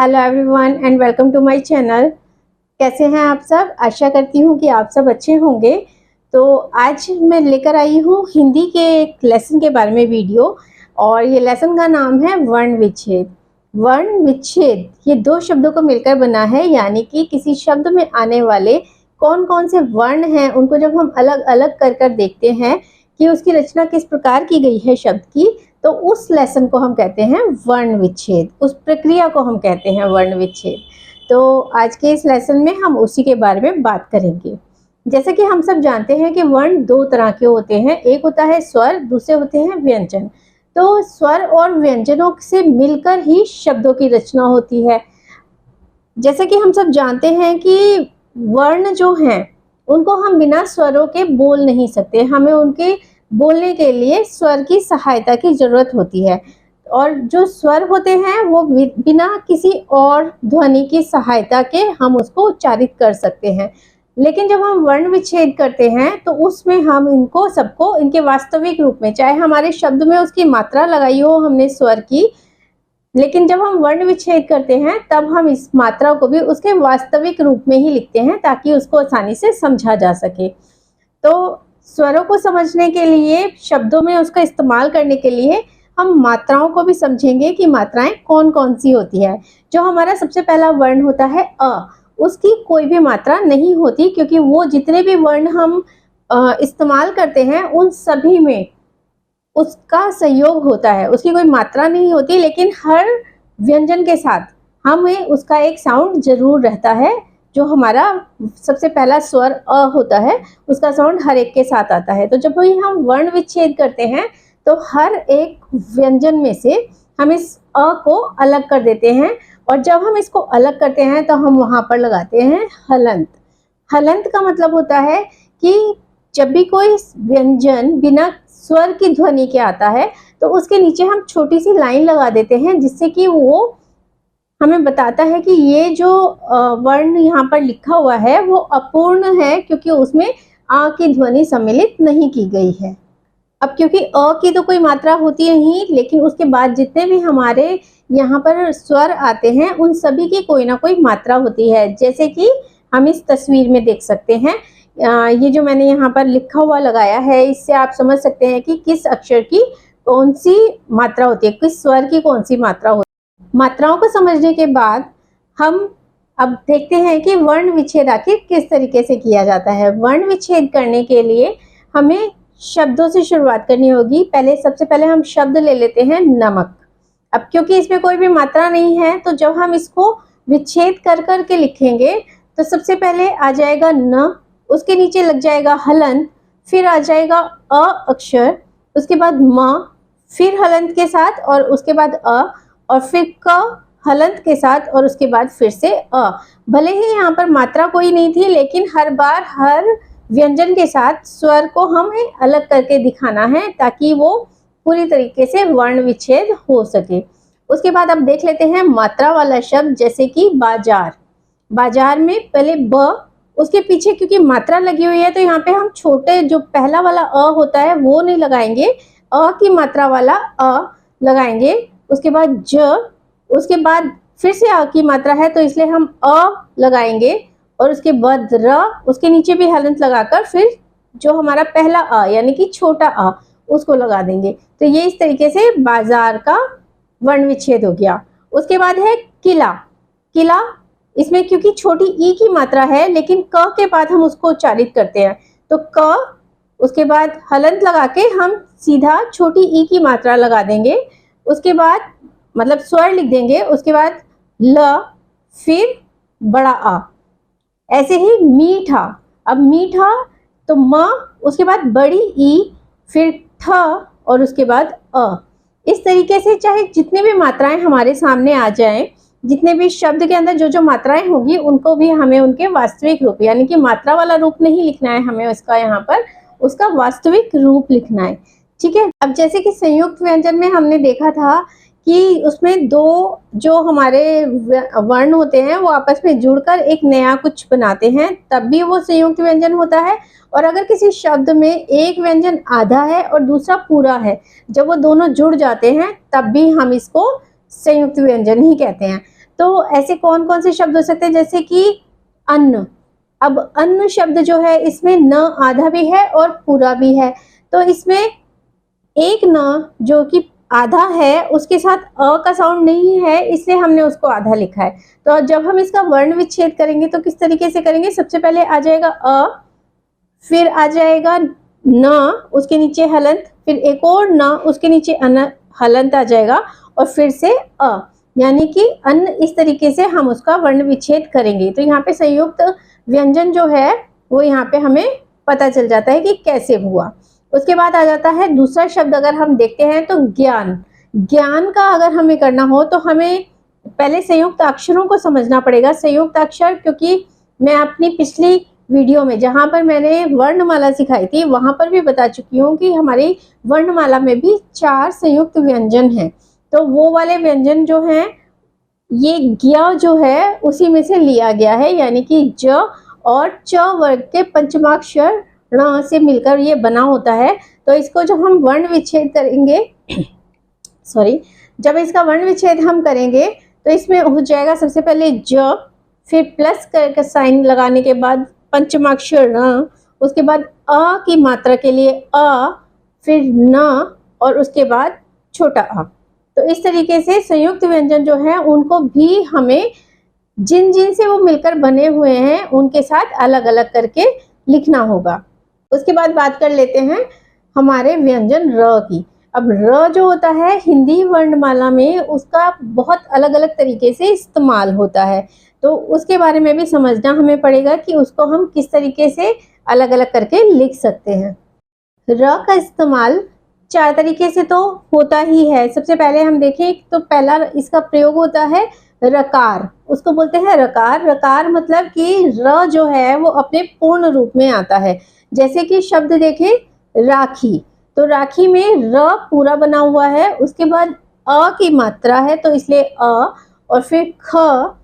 Hello everyone and welcome to my channel. कैसे हैं आप सब? आशा करती हूँ कि आप सब अच्छे होंगे। तो आज मैं लेकर आई हूँ हिंदी के एक लेसन के बारे में वीडियो, और ये लेसन का नाम है वर्ण विच्छेद। वर्ण विच्छेद ये दो शब्दों को मिलकर बना है, यानी कि किसी शब्द में आने वाले कौन कौन से वर्ण हैं उनको जब हम अलग अलग कर कर देखते हैं कि उसकी रचना किस प्रकार की गई है शब्द की, तो उस लेसन को हम कहते हैं वर्ण विच्छेद। उस प्रक्रिया को हम कहते हैं वर्ण विच्छेद। तो आज के इस लेसन में हम उसी के बारे में बात करेंगे। जैसे कि हम सब जानते हैं कि वर्ण दो तरह के होते हैं, एक होता है स्वर, दूसरे होते हैं व्यंजन। तो स्वर और व्यंजनों से मिलकर ही शब्दों की रचना होती है। जैसे कि हम सब जानते हैं कि वर्ण जो हैं उनको हम बिना स्वरों के बोल नहीं सकते, हमें उनके बोलने के लिए स्वर की सहायता की जरूरत होती है। और जो स्वर होते हैं वो बिना किसी और ध्वनि की सहायता के हम उसको उच्चारित कर सकते हैं। लेकिन जब हम वर्ण विच्छेद करते हैं तो उसमें हम इनको सबको इनके वास्तविक रूप में, चाहे हमारे शब्द में उसकी मात्रा लगाई हो हमने स्वर की, लेकिन जब हम वर्ण विच्छेद करते हैं तब हम इस मात्रा को भी उसके वास्तविक रूप में ही लिखते हैं ताकि उसको आसानी से समझा जा सके। तो स्वरों को समझने के लिए, शब्दों में उसका इस्तेमाल करने के लिए हम मात्राओं को भी समझेंगे कि मात्राएं कौन कौन सी होती है। जो हमारा सबसे पहला वर्ण होता है अ, उसकी कोई भी मात्रा नहीं होती, क्योंकि वो जितने भी वर्ण हम इस्तेमाल करते हैं उन सभी में उसका संयोग होता है, उसकी कोई मात्रा नहीं होती। लेकिन हर व्यंजन के साथ हमें उसका एक साउंड जरूर रहता है। जो हमारा सबसे पहला स्वर अ होता है उसका साउंड हर एक के साथ आता है। तो जब भी हम वर्ण विच्छेद करते हैं तो हर एक व्यंजन में से हम इस अ को अलग कर देते हैं, और जब हम इसको अलग करते हैं तो हम वहां पर लगाते हैं हलंत। हलंत का मतलब होता है कि जब भी कोई व्यंजन बिना स्वर की ध्वनि के आता है तो उसके नीचे हम छोटी सी लाइन लगा देते हैं, जिससे कि वो हमें बताता है कि ये जो वर्ण यहाँ पर लिखा हुआ है वो अपूर्ण है, क्योंकि उसमें आ की ध्वनि सम्मिलित नहीं की गई है। अब क्योंकि अ की तो कोई मात्रा होती है ही, लेकिन उसके बाद जितने भी हमारे यहाँ पर स्वर आते हैं उन सभी की कोई ना कोई मात्रा होती है। जैसे कि हम इस तस्वीर में देख सकते हैं, ये जो मैंने यहाँ पर लिखा हुआ लगाया है, इससे आप समझ सकते हैं कि किस अक्षर की कौन सी मात्रा होती है, किस स्वर की कौन सी मात्रा होती है। मात्राओं को समझने के बाद हम अब देखते हैं कि वर्ण विच्छेद आखिर किस तरीके से किया जाता है। वर्ण विच्छेद करने के लिए हमें शब्दों से शुरुआत करनी होगी। सबसे पहले हम शब्द ले लेते हैं नमक। अब क्योंकि इसमें कोई भी मात्रा नहीं है तो जब हम इसको विच्छेद कर कर के लिखेंगे तो सबसे पहले आ जाएगा न, उसके नीचे लग जाएगा हलंत, फिर आ जाएगा अ अक्षर, उसके बाद म, फिर हलंत के साथ, और उसके बाद अ, और फिर क हलंत के साथ, और उसके बाद फिर से अ। भले ही यहाँ पर मात्रा कोई नहीं थी, लेकिन हर बार हर व्यंजन के साथ स्वर को हमें अलग करके दिखाना है ताकि वो पूरी तरीके से वर्ण विच्छेद हो सके। उसके बाद अब देख लेते हैं मात्रा वाला शब्द, जैसे कि बाजार। बाजार में पहले ब, उसके पीछे क्योंकि मात्रा लगी हुई है तो यहाँ पे हम छोटे जो पहला वाला अ होता है वो नहीं लगाएंगे, अ की मात्रा वाला अ लगाएंगे। उसके बाद ज, उसके बाद फिर से अ की मात्रा है तो इसलिए हम अ लगाएंगे, और उसके बाद र, उसके नीचे भी हलंत लगाकर फिर जो हमारा पहला अ यानी कि छोटा अ उसको लगा देंगे। तो ये इस तरीके से बाजार का वर्ण विच्छेद हो गया। उसके बाद है किला। किला, इसमें क्योंकि छोटी ई की मात्रा है लेकिन क के बाद हम उसको उच्चारित करते हैं, तो क, उसके बाद हलंत लगा के हम सीधा छोटी ई की मात्रा लगा देंगे, उसके बाद मतलब स्वर लिख देंगे, उसके बाद ल, फिर बड़ा आ। ऐसे ही मीठा। अब मीठा तो म, उसके बाद बड़ी ई, फिर ठ, और उसके बाद अ। इस तरीके से चाहे जितने भी मात्राएं हमारे सामने आ जाएं, जितने भी शब्द के अंदर जो जो मात्राएं होगी उनको भी हमें उनके वास्तविक रूप, यानी कि मात्रा वाला रूप नहीं लिखना है, हमें उसका यहाँ पर उसका वास्तविक रूप लिखना है। ठीक है। अब जैसे कि संयुक्त व्यंजन में हमने देखा था कि उसमें दो जो हमारे वर्ण होते हैं वो आपस में जुड़कर एक नया कुछ बनाते हैं, तब भी वो संयुक्त व्यंजन होता है। और अगर किसी शब्द में एक व्यंजन आधा है और दूसरा पूरा है, जब वो दोनों जुड़ जाते हैं तब भी हम इसको संयुक्त व्यंजन ही कहते हैं। तो ऐसे कौन कौन से शब्द हो सकते हैं, जैसे कि अन्न। अब अन्न शब्द जो है इसमें न आधा भी है और पूरा भी है, तो इसमें एक न जो कि आधा है उसके साथ अ का साउंड नहीं है, इसलिए हमने उसको आधा लिखा है। तो जब हम इसका वर्ण विच्छेद करेंगे तो किस तरीके से करेंगे, सबसे पहले आ जाएगा अ, फिर आ जाएगा न, उसके नीचे हलंत, फिर एक और न, उसके नीचे हलंत आ जाएगा, और फिर से अ, यानी कि अन्न। इस तरीके से हम उसका वर्ण विच्छेद करेंगे। तो यहाँ पे संयुक्त व्यंजन जो है वो यहाँ पे हमें पता चल जाता है कि कैसे हुआ। उसके बाद आ जाता है दूसरा शब्द, अगर हम देखते हैं तो ज्ञान। ज्ञान का अगर हमें करना हो तो हमें पहले संयुक्त अक्षरों को समझना पड़ेगा। संयुक्त अक्षर, क्योंकि मैं अपनी पिछली वीडियो में जहां पर मैंने वर्णमाला सिखाई थी वहां पर भी बता चुकी हूँ कि हमारी वर्णमाला में भी 4 संयुक्त व्यंजन हैं। तो वो वाले व्यंजन जो हैं, ये ज्ञ जो है उसी में से लिया गया है, यानी कि ज और च वर्ग के पंचमाक्षर ण से मिलकर ये बना होता है। तो इसको जब हम वर्ण विच्छेद करेंगे सॉरी, जब इसका वर्ण विच्छेद हम करेंगे तो इसमें हो जाएगा सबसे पहले ज, फिर प्लस करके साइन लगाने के बाद पंचमाक्षर ण, उसके बाद अ की मात्रा के लिए अ, फिर न, और उसके बाद छोटा अ। तो इस तरीके से संयुक्त व्यंजन जो है उनको भी हमें जिन जिन से वो मिलकर बने हुए हैं उनके साथ अलग अलग करके लिखना होगा। उसके बाद बात कर लेते हैं हमारे व्यंजन र की। अब र जो होता है हिंदी वर्णमाला में उसका बहुत अलग अलग तरीके से इस्तेमाल होता है, तो उसके बारे में भी समझना हमें पड़ेगा कि उसको हम किस तरीके से अलग अलग करके लिख सकते हैं। र का इस्तेमाल 4 तरीके से तो होता ही है। सबसे पहले हम देखें तो पहला इसका प्रयोग होता है रकार, उसको बोलते हैं रकार। रकार मतलब कि र जो है वो अपने पूर्ण रूप में आता है। जैसे कि शब्द देखें राखी, तो राखी में र पूरा बना हुआ है, उसके बाद अ की मात्रा है तो इसलिए अ, और फिर ख,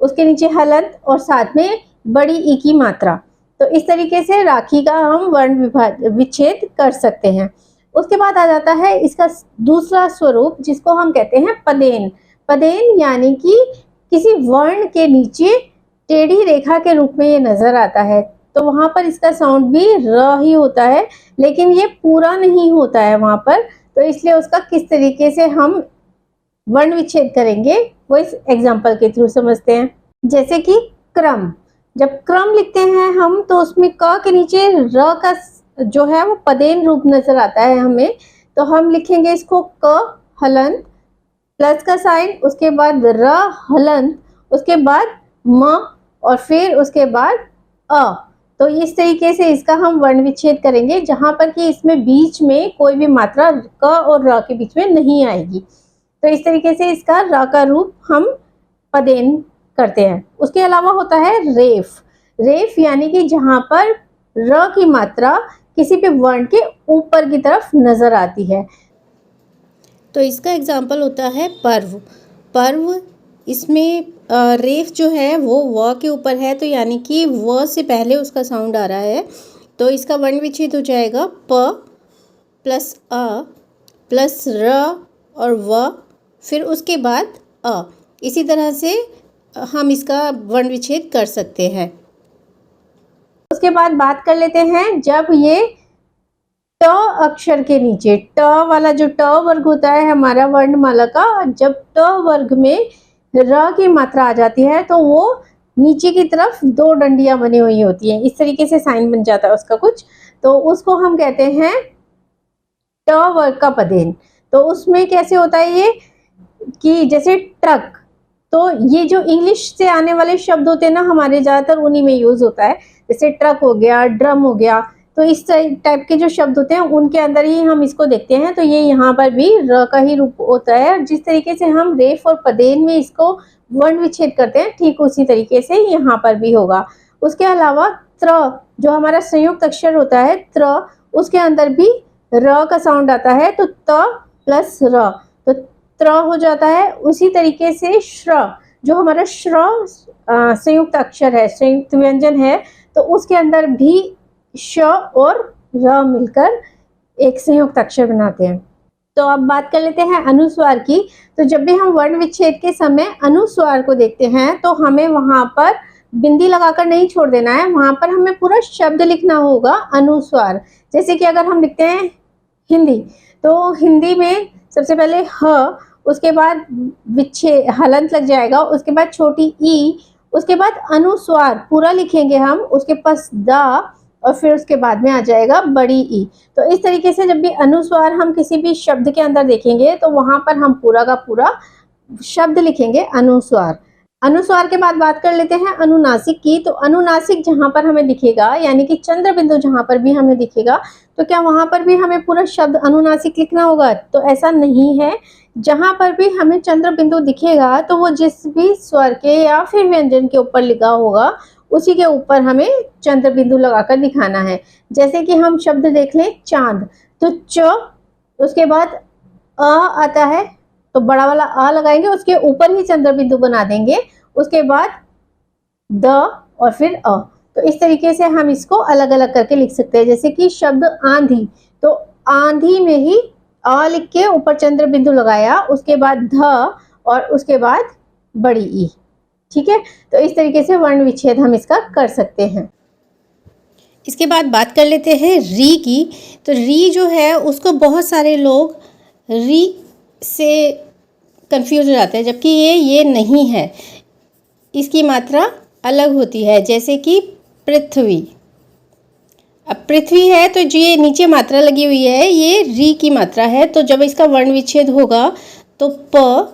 उसके नीचे हलंत और साथ में बड़ी ई की मात्रा। तो इस तरीके से राखी का हम वर्ण विच्छेद कर सकते हैं। उसके बाद आ जाता है इसका दूसरा स्वरूप जिसको हम कहते हैं पदेन। पदेन यानी कि किसी वर्ण के नीचे टेढ़ी रेखा के रूप में ये नजर आता है, तो वहां पर इसका साउंड भी र ही होता है, लेकिन ये पूरा नहीं होता है वहां पर। तो इसलिए उसका किस तरीके से हम वर्ण विच्छेद करेंगे वो इस एग्जाम्पल के थ्रू समझते हैं। जैसे कि क्रम, जब क्रम लिखते हैं हम तो उसमें क के नीचे र का जो है वो पदेन रूप नजर आता है हमें, तो हम लिखेंगे इसको क हलंत प्लस का साइन, उसके बाद र हलंत, उसके बाद म, और फिर उसके बाद अ। तो इस तरीके से इसका हम वर्ण विच्छेद करेंगे जहां पर कि इसमें बीच में कोई भी मात्रा क और र के बीच में नहीं आएगी। तो इस तरीके से इसका र का रूप हम पदेन करते हैं। उसके अलावा होता है रेफ। रेफ यानी कि जहां पर र की मात्रा किसी भी वर्ण के ऊपर की तरफ नजर आती है, तो इसका एग्जाम्पल होता है पर्व। पर्व, इसमें रेफ जो है वो व के ऊपर है, तो यानी कि व से पहले उसका साउंड आ रहा है, तो इसका वर्ण विच्छेद हो जाएगा प प्लस अ प्लस र और व, फिर उसके बाद अ। इसी तरह से हम इसका वर्ण विच्छेद कर सकते हैं। उसके बाद बात कर लेते हैं जब ये ट अक्षर के नीचे, ट वाला जो ट वर्ग होता है हमारा वर्णमाला का, जब ट वर्ग में र की मात्रा आ जाती है तो वो नीचे की तरफ 2 डंडियां बनी हुई होती हैं, इस तरीके से साइन बन जाता है उसका कुछ, तो उसको हम कहते हैं ट वर्ग का पदेन। तो उसमें कैसे होता है ये कि जैसे ट्रक, तो ये जो इंग्लिश से आने वाले शब्द होते हैं ना हमारे ज्यादातर उन्हीं में यूज होता है, जैसे ट्रक हो गया, ड्रम हो गया, तो इस टाइप के जो शब्द होते हैं उनके अंदर ही हम इसको देखते हैं। तो ये यहाँ पर भी र का ही रूप होता है, जिस तरीके से हम रेफ और पदेन में इसको वर्ण विच्छेद करते हैं ठीक उसी तरीके से यहाँ पर भी होगा। उसके अलावा त्र जो हमारा संयुक्त अक्षर होता है त्र, उसके अंदर भी र का साउंड आता है, तो त प्लस र, तो त्र हो जाता है। उसी तरीके से श्र जो हमारा श्र संयुक्त अक्षर है, संयुक्त व्यंजन है, तो उसके अंदर भी श और र मिलकर एक संयुक्त अक्षर बनाते हैं। तो अब बात कर लेते हैं अनुस्वार की। तो जब भी हम वर्ण विच्छेद के समय अनुस्वार को देखते हैं तो हमें वहां पर बिंदी लगाकर नहीं छोड़ देना है, वहां पर हमें पूरा शब्द लिखना होगा अनुस्वार। जैसे कि अगर हम लिखते हैं हिंदी, तो हिंदी में सबसे पहले ह, उसके बाद विच्छेद हलंत लग जाएगा, उसके बाद छोटी ई, उसके बाद अनुस्वार पूरा लिखेंगे हम, उसके पास द, और फिर उसके बाद में आ जाएगा बड़ी ई। तो इस तरीके से जब भी अनुस्वार हम किसी भी शब्द के अंदर देखेंगे तो वहां पर हम पूरा का पूरा शब्द लिखेंगे अनुस्वार। अनुस्वार के बाद बात कर लेते हैं अनुनासिक की। तो अनुनासिक जहां पर हमें दिखेगा, यानी कि चंद्र बिंदु जहां पर भी हमें दिखेगा, तो क्या वहां पर भी हमें पूरा शब्द अनुनासिक लिखना होगा? तो ऐसा नहीं है। जहां पर भी हमें चंद्र बिंदु दिखेगा तो वो जिस भी स्वर के या फिर व्यंजन के ऊपर लिखा होगा उसी के ऊपर हमें चंद्र बिंदु लगाकर दिखाना है। जैसे कि हम शब्द देख लें चांद, तो च, उसके बाद अ आता है, तो बड़ा वाला अ लगाएंगे, उसके ऊपर ही चंद्र बिंदु बना देंगे, उसके बाद द और फिर अ। तो इस तरीके से हम इसको अलग अलग करके लिख सकते हैं। जैसे कि शब्द आंधी, तो आंधी में ही अ लिख के ऊपर चंद्र बिंदु लगाया, उसके बाद ध और उसके बाद बड़ी ई। ठीक है, तो इस तरीके से वर्ण विच्छेद हम इसका कर सकते हैं। इसके बाद बात कर लेते हैं री की। तो री जो है उसको बहुत सारे लोग री से कंफ्यूज हो जाते हैं, जबकि ये नहीं है, इसकी मात्रा अलग होती है। जैसे कि पृथ्वी, अब पृथ्वी है तो जो ये नीचे मात्रा लगी हुई है ये री की मात्रा है, तो जब इसका वर्ण विच्छेद होगा तो प,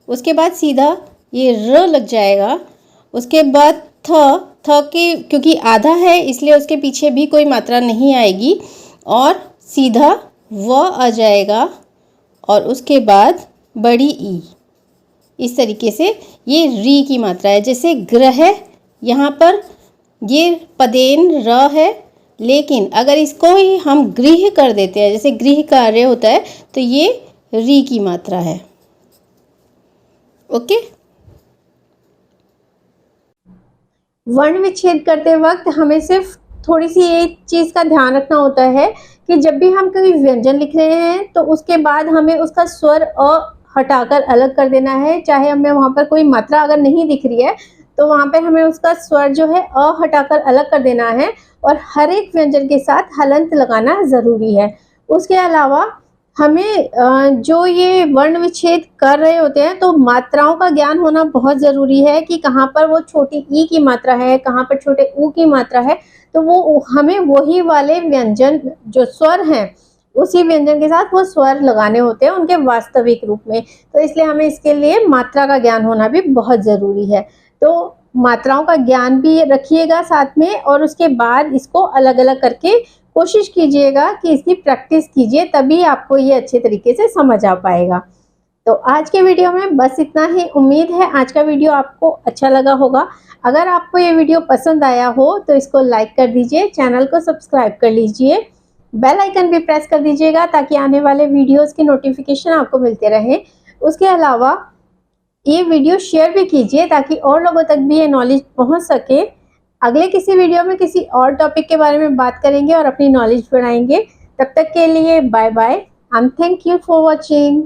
उसके बाद सीधा ये र लग जाएगा, उसके बाद थ के क्योंकि आधा है इसलिए उसके पीछे भी कोई मात्रा नहीं आएगी, और सीधा व आ जाएगा, और उसके बाद बड़ी ई। इस तरीके से ये री की मात्रा है। जैसे ग्रह, यहाँ पर ये पदेन र है, लेकिन अगर इसको ही हम गृह कर देते हैं, जैसे गृह कार्य होता है, तो ये री की मात्रा है। ओके, वर्ण विच्छेद करते वक्त हमें सिर्फ थोड़ी सी एक चीज़ का ध्यान रखना होता है कि जब भी हम कोई व्यंजन लिख रहे हैं तो उसके बाद हमें उसका स्वर अ हटाकर अलग कर देना है। चाहे हमें वहाँ पर कोई मात्रा अगर नहीं दिख रही है तो वहाँ पर हमें उसका स्वर जो है अ हटाकर अलग कर देना है, और हर एक व्यंजन के साथ हलंत लगाना ज़रूरी है। उसके अलावा हमें जो ये वर्ण विच्छेद कर रहे होते हैं तो मात्राओं का ज्ञान होना बहुत ज़रूरी है कि कहाँ पर वो छोटी ई की मात्रा है, कहाँ पर छोटे ऊ की मात्रा है, तो वो हमें वही वाले व्यंजन जो स्वर हैं उसी व्यंजन के साथ वो स्वर लगाने होते हैं उनके वास्तविक रूप में। तो इसलिए हमें इसके लिए मात्रा का ज्ञान होना भी बहुत ज़रूरी है। तो मात्राओं का ज्ञान भी रखिएगा साथ में, और उसके बाद इसको अलग अलग करके कोशिश कीजिएगा कि इसकी प्रैक्टिस कीजिए, तभी आपको ये अच्छे तरीके से समझ आ पाएगा। तो आज के वीडियो में बस इतना ही। उम्मीद है आज का वीडियो आपको अच्छा लगा होगा। अगर आपको ये वीडियो पसंद आया हो तो इसको लाइक कर दीजिए, चैनल को सब्सक्राइब कर लीजिए, बेल आइकन भी प्रेस कर दीजिएगा ताकि आने वाले वीडियोस की नोटिफिकेशन आपको मिलते रहे। उसके अलावा ये वीडियो शेयर भी कीजिए ताकि और लोगों तक भी ये नॉलेज पहुंच सके। अगले किसी वीडियो में किसी और टॉपिक के बारे में बात करेंगे और अपनी नॉलेज बढ़ाएंगे। तब तक के लिए bye bye and thank you for watching.